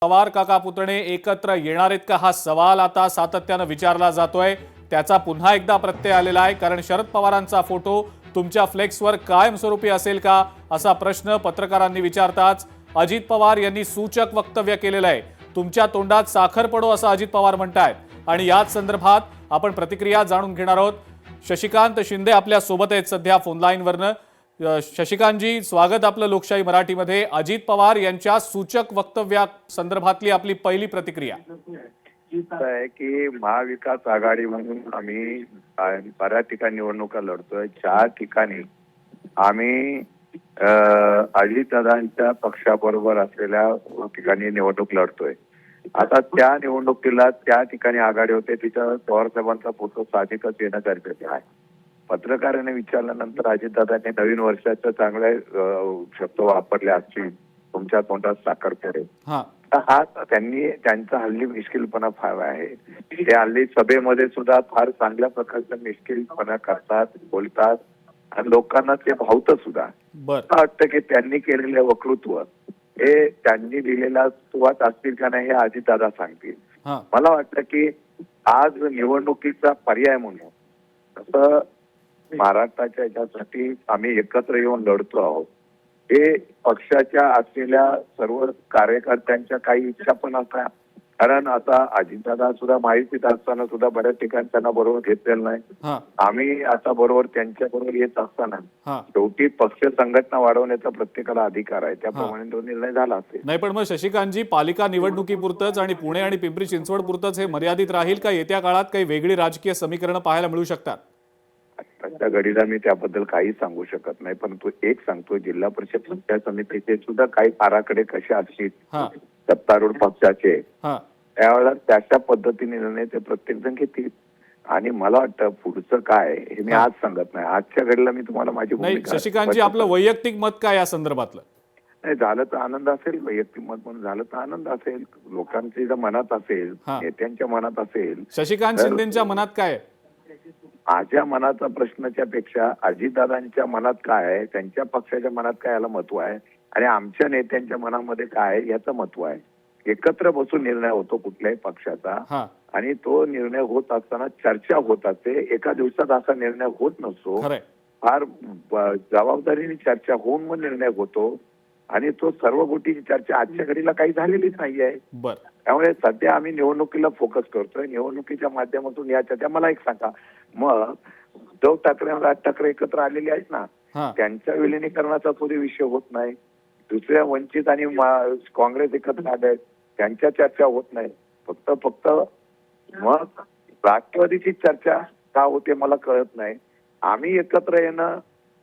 पवार काका पुतणे एकत्र येणार आहेत का हा सवाल आता सातत्यानं विचारला जातोय। त्याचा पुन्हा एकदा प्रत्यय आलेला आहे, कारण शरद पवारांचा फोटो तुमच्या फ्लेक्सवर कायमस्वरूपी असेल का असा प्रश्न पत्रकारांनी विचारताच अजित पवार यांनी सूचक वक्तव्य केलेलं आहे। तुमच्या तोंडात साखर पडो असं अजित पवार म्हणतायत आणि याच संदर्भात आपण प्रतिक्रिया जाणून घेणार आहोत। शशिकांत शिंदे आपल्या सोबत आहेत सध्या फोन लाईनवरनं। शशिकांतजी, स्वागत आपलं लोकशाही मराठीमध्ये। अजित पवार यांच्या सूचक वक्तव्या संदर्भातली आपली पहिली प्रतिक्रिया आहे की महाविकास आघाडी म्हणून आम्ही बऱ्याच ठिकाणी निवडणुका लढतोय। 4 ठिकाणी आम्ही अजितदादांच्या पक्षाबरोबर असलेल्या ठिकाणी निवडणूक लढतोय। आता त्या निवडणुकीला त्या ठिकाणी आघाडी होते, तिथं पवार साहेबांचा फोटो साहजिकच येणं गरजेचं आहे। पत्रकारांनी विचारल्यानंतर अजितदादांनी नवीन वर्षाचे चांगले शब्द वापरले असतील, तुमच्या तोंडात साखर पडेल। हा त्यांनी त्यांचा हल्ली मिश्किलपणा फार आहे। ते हल्ली सभेमध्ये सुद्धा फार चांगल्या प्रकारचा मिश्किलपणा करतात, बोलतात आणि लोकांना ते भावतं सुद्धा। मला वाटतं की त्यांनी केलेले वक्तृत्व हे त्यांनी दिलेला सुवात असतील का नाही हे अजितदादा सांगतील। मला वाटतं की आज निवडणुकीचा पर्याय म्हणून तसं महाराष्ट्राच्या याच्यासाठी आम्ही एकत्र येऊन लढतो आहोत। हे पक्षाच्या असलेल्या सर्व कार्यकर्त्यांच्या काही इच्छा पण असतात, कारण आता अजितदादा सुद्धा माहितीत असताना सुद्धा बऱ्याच ठिकाणी त्यांना बरोबर घेतलेलं नाही। आम्ही आता बरोबर त्यांच्या बरोबर येत असताना शेवटी पक्ष संघटना वाढवण्याचा प्रत्येकाला अधिकार आहे, त्याप्रमाणे तो निर्णय झाला असेल। नाही, पण मग शशिकांतजी, पालिका निवडणुकीपुरतच आणि पुणे आणि पिंपरी चिंचवड पुरतच हे मर्यादित राहील का? येत्या काळात काही वेगळी राजकीय समीकरणं पाहायला मिळू शकतात? आताच्या घडीला मी त्याबद्दल काही सांगू शकत नाही, परंतु एक सांगतो, जिल्हा परिषद पंचायत समितीचे सुद्धा काही आराखडे कसे असतील सत्तारूढ पक्षाचे, त्यावेळेला त्याच्या पद्धतीने निर्णय ते प्रत्येक जण घेतील। आणि मला वाटतं पुढचं काय हे मी आज सांगत नाही। आजच्या घडीला मी तुम्हाला माझी भूमिका। शशिकांतजी, आपलं वैयक्तिक मत काय या संदर्भातलं? नाही, झालं तर आनंद असेल, वैयक्तिक मत म्हणून झालं तर आनंद असेल, लोकांच्या जर मनात असेल, नेत्यांच्या मनात असेल। शशिकांत शिंदेच्या मनात काय? माझ्या मनाचा प्रश्नाच्या पेक्षा अजितदादांच्या मनात काय आहे, त्यांच्या पक्षाच्या मनात काय याला महत्व आहे आणि आमच्या नेत्यांच्या मनामध्ये काय आहे याचं महत्व आहे। एकत्र बसून निर्णय होतो कुठल्याही पक्षाचा आणि तो निर्णय होत असताना चर्चा होत असते। एका दिवसात असा निर्णय होत नसतो, फार जबाबदारीने चर्चा होऊन मग निर्णय होतो आणि तो सर्व गोष्टीची चर्चा आजच्या घडीला काही झालेलीच नाहीये। त्यामुळे सध्या आम्ही निवडणुकीला फोकस करतोय, निवडणुकीच्या माध्यमातून या चर्चा। मला एक सांगा, मग उद्धव ठाकरे आणि राज ठाकरे एकत्र आलेले आहेत ना, त्यांच्या विलिनीकरणाचा तरी विषय होत नाही। दुसऱ्या वंचित आणि काँग्रेस एकत्र आले, त्यांच्या चर्चा होत नाही। फक्त मग राष्ट्रवादीची चर्चा का होते मला कळत नाही। आम्ही एकत्र येणं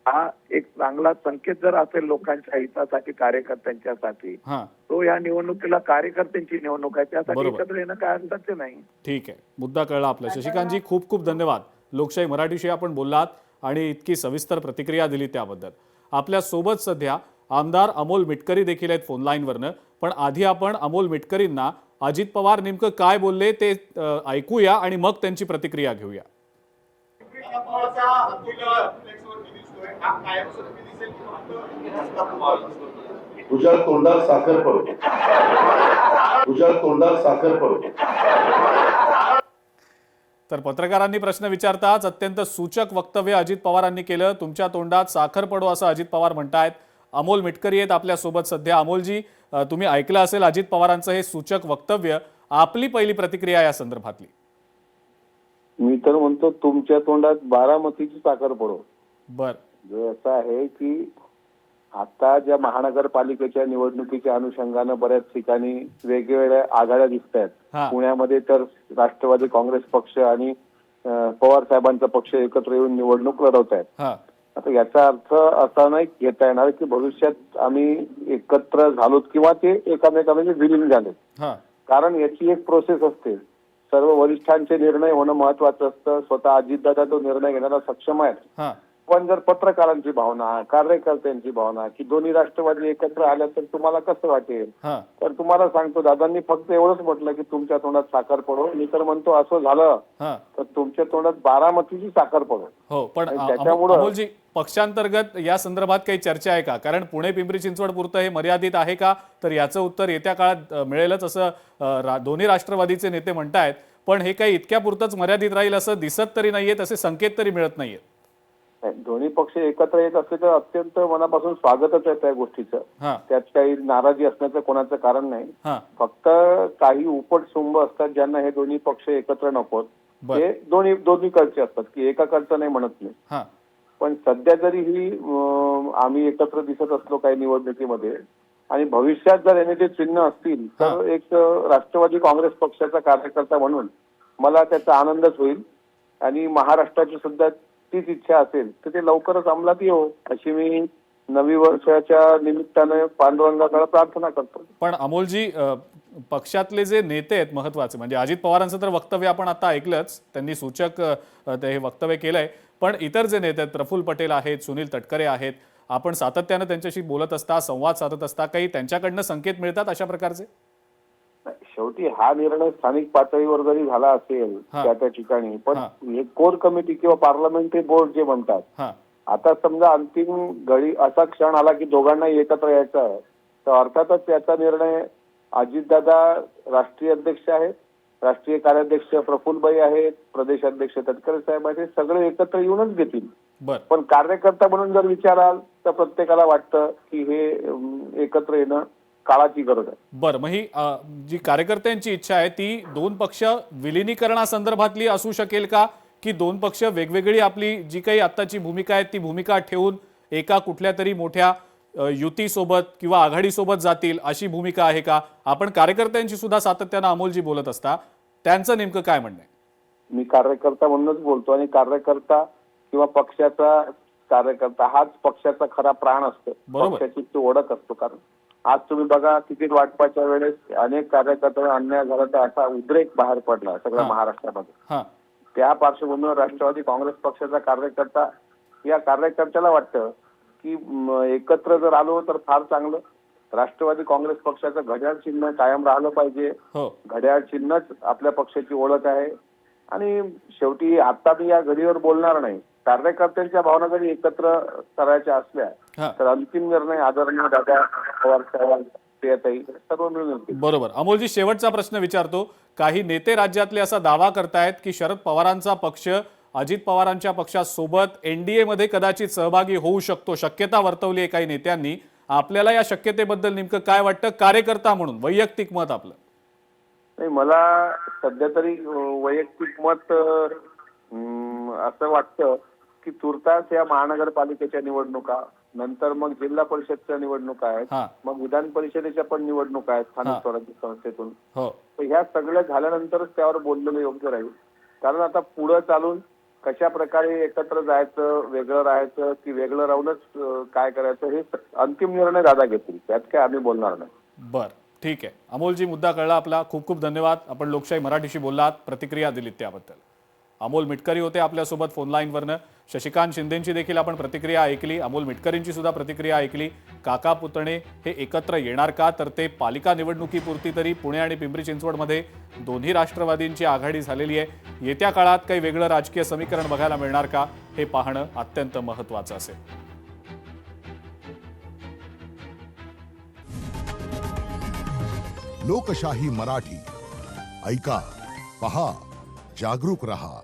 हा एक चांगला संकेत जर असेल लोकांच्या हितासाठी, कार्यकर्त्यांच्यासाठी, तो या निवडणुकीला कार्यकर्त्यांची निवडणूक आहे, त्यासाठी एकत्र येणं काय अर्थाचे नाही। ठीक आहे, मुद्दा कळला आपला। शशिकांतजी, खूप खूप धन्यवाद। लोकशाही मराठीशी आपण बोललात आणि इतकी सविस्तर प्रतिक्रिया दिली त्याबद्दल। आपल्या सोबत सध्या आमदार अमोल मिटकरी देखील आहेत फोन लाईनवरनं, पण आधी आपण अमोल मिटकरींना अजित पवार नेमकं काय बोलले ते ऐकूया आणि मग त्यांची प्रतिक्रिया घेऊया। तुझ्या तोंडात साखर पडो, तुझ्या तोंडात साखर पडो। तर पत्रकारांनी प्रश्न विचारताच अत्यंत सूचक वक्तव्य अजित पवारांनी केलं। तुमच्या तोंडात साखर पडो असं अजित पवार म्हणतायत। अमोल मिटकरी आहेत आपल्या सोबत सध्या। अमोलजी, तुम्ही ऐकलं असेल अजित पवारांचं हे सूचक वक्तव्य, आपली पहिली प्रतिक्रिया या संदर्भातली? मी तर म्हणतो तुमच्या तोंडात बारामतीची साखर पडो। असं आहे की आता ज्या महानगरपालिकेच्या निवडणुकीच्या अनुषंगानं बऱ्याच ठिकाणी वेगवेगळ्या आघाड्या दिसत आहेत। पुण्यामध्ये तर राष्ट्रवादी काँग्रेस पक्ष आणि पवार साहेबांचा पक्ष एकत्र येऊन निवडणूक लढवत आहेत। आता याचा अर्थ असा नाही घेता येणार की भविष्यात आम्ही एकत्र झालोत किंवा ते एकामेकांमध्ये विलीन झाले, कारण याची एक प्रोसेस असते। सर्व वरिष्ठांचे निर्णय होणं महत्वाचं असतं। स्वतः अजितदादा तो निर्णय घेण्याला सक्षम आहेत, पण जर पत्रकारांची भावना, कार्यकर्त्यांची भावना की दोन्ही राष्ट्रवादी एकत्र आल्या तर तुम्हाला कसं वाटेल, हा तर तुम्हाला सांगतो दादांनी फक्त एवढंच म्हटलं की तुमच्या तोंडात साखर पडो. मी तर म्हणतो असं झालं हा तर तुमच्या तोंडात बारामतीची साखर पडो. हो, पण आणि त्याच्यामुळं- अमोलजी, पक्षांतर्गत या संदर्भात काही चर्चा आहे का? कारण पुणे पिंपरी चिंचवड पुरतं हे मर्यादित आहे का? तर याचं उत्तर येत्या काळात मिळेलच असं दोन्ही राष्ट्रवादीचे नेते म्हणतायत. पण हे काही इतक्या पुरतच मर्यादित राहील असं दिसत तरी नाहीये, तसे संकेत तरी मिळत नाहीये. दोन्ही पक्ष एकत्र येत असले तर अत्यंत मनापासून स्वागतच आहे त्या गोष्टीचं. हा त्यात काही नाराजी असण्याचं कोणाचं कारण नाही. हा फक्त काही उपटसुंब असतात ज्यांना हे दोन्ही पक्ष एकत्र नकोत. बरं. ते दोन्हीकडचे असतात की एकाकडचं नाही म्हणत नाही. हा पण सध्या जरी ही आम्ही एकत्र दिसत असलो काही निवडणुकीमध्ये आणि भविष्यात जर येण्याचे चिन्ह असतील तर एक राष्ट्रवादी काँग्रेस पक्षाचा कार्यकर्ता म्हणून मला त्याचा आनंदच होईल. आणि महाराष्ट्राची सुद्धा तीच इच्छा असेल तर ते लवकरच अंमलात येऊ अशी मी नवी वर्षाच्या निमित्ताने पांडुरंगाकडे प्रार्थना करतो. पण अमोलजी, पक्षातले जे नेते आहेत महत्वाचे, म्हणजे अजित पवारांचं तर वक्तव्य आपण आता ऐकलंच, त्यांनी सूचक ते हे वक्तव्य केलंय. पण इतर जे नेते आहेत, प्रफुल्ल पटेल आहेत, सुनील तटकरे आहेत, आपण सातत्यानं त्यांच्याशी बोलत असता, संवाद साधत असता, काही त्यांच्याकडनं संकेत मिळतात अशा प्रकारचे? शेवटी हा निर्णय स्थानिक पातळीवर जरी झाला असेल त्या ठिकाणी, पण हे कोर कमिटी किंवा पार्लमेंटरी बोर्ड जे म्हणतात, आता समजा अंतिम घडी असा क्षण आला की दोघांनाही एकत्र यायचं आहे तर अर्थातच त्याचा निर्णय अजितदादा राष्ट्रीय अध्यक्ष आहेत, राष्ट्रीय कार्याध्यक्ष प्रफुल्लभाई आहेत, प्रदेश अध्यक्ष तटकरे साहेब आहेत, हे सगळे एकत्र येऊनच घेतील. पण कार्यकर्ता म्हणून जर विचाराल तर प्रत्येकाला वाटतं की हे एकत्र येणं काळाची गरज आहे. बरं, मग ही जी कार्यकर्त्यांची इच्छा आहे ती दोन पक्ष विलिनीकरणासंदर्भातली असू शकेल का, की दोन पक्ष वेगवेगळी आपली जी काही आत्ताची भूमिका आहे ती भूमिका ठेवून एका कुठल्या तरी मोठ्या युतीसोबत किंवा आघाडीसोबत जातील अशी भूमिका आहे का? आपण कार्यकर्त्यांची सुद्धा सातत्यानं अमोलजी बोलत असता, त्यांचं नेमकं काय म्हणणं आहे? मी कार्यकर्ता म्हणूनच बोलतो आणि कार्यकर्ता किंवा पक्षाचा कार्यकर्ता हाच पक्षाचा खरा प्राण असतो, पक्षाची ती ओळख असतो. कारण आज तुम्ही बघा तिकीट वाटपाच्या वेळेस अनेक कार्यकर्त्यांना अन्याय झाला तर असा उद्रेक बाहेर पडला सगळ्या महाराष्ट्रामध्ये. त्या पार्श्वभूमीवर राष्ट्रवादी काँग्रेस पक्षाचा कार्यकर्ता या कार्यकर्त्याला वाटतं की एकत्र जर आलो तर फार चांगलं. राष्ट्रवादी काँग्रेस पक्षाचं घड्याळ चिन्ह कायम राहिलं पाहिजे. घड्याळ चिन्हच आपल्या पक्षाची ओळख आहे. आणि शेवटी आता मी या घडीवर बोलणार नाही. कार्यकर्त्यांच्या भावना जरी एकत्र करायच्या असल्या तर अंतिम निर्णय आदरणीय दादा पवार साहेब सर्व मिळून येतील. बरोबर. अमोलजी, शेवटचा प्रश्न विचारतो. काही नेते राज्यातले असा दावा करतायत की शरद पवारांचा पक्ष अजित पवारांच्या पक्षासोबत एनडीए मध्ये कदाचित सहभागी होऊ शकतो, शक्यता वर्तवली आहे काही नेत्यांनी. आपल्याला या शक्यतेबद्दल नेमकं काय वाटतं, कार्यकर्ता म्हणून वैयक्तिक मत आपलं? नाही, मला सध्या तरी वैयक्तिक मत असं वाटतं की तुर्तास या महानगरपालिकेच्या निवडणुका, नंतर मग जिल्हा परिषदच्या निवडणुका आहेत, मग विधान परिषदेच्या पण निवडणुका आहेत स्थानिक स्वराज्य संस्थेतून. तर ह्या सगळ्या झाल्यानंतरच त्यावर बोललेलं योग्य राहील. कारण आता पुढे चालून कशा प्रकारे एकत्र जायचं, वेगळं राहायचं की वेगळं राहूनच काय करायचं हे अंतिम निर्णय दादा घेतील, त्यात काय आम्ही बोलणार नाही. बरं, ठीक आहे. अमोलजी, मुद्दा कळला आपला. खूप खूप धन्यवाद. आपण लोकशाही मराठीशी बोललात, प्रतिक्रिया दिलीत त्याबद्दल. अमोल मिटकरी होते आपल्यासोबत फोन लाईनवरनं. शशिकांत शिंदेंची देखील आपण प्रतिक्रिया ऐकली, अमोल मिटकरींची सुद्धा प्रतिक्रिया ऐकली. काका पुतणे हे एकत्र येणार का, तर ते पालिका निवडणुकीपुरती तरी पुणे आणि पिंपरी चिंचवडमध्ये दोन्ही राष्ट्रवादींची आघाडी झालेली आहे. येत्या काळात काही वेगळं राजकीय समीकरण बघायला मिळणार का हे पाहणं अत्यंत महत्त्वाचं असेल. लोकशाही मराठी ऐका, पहा, जागरूक रहा.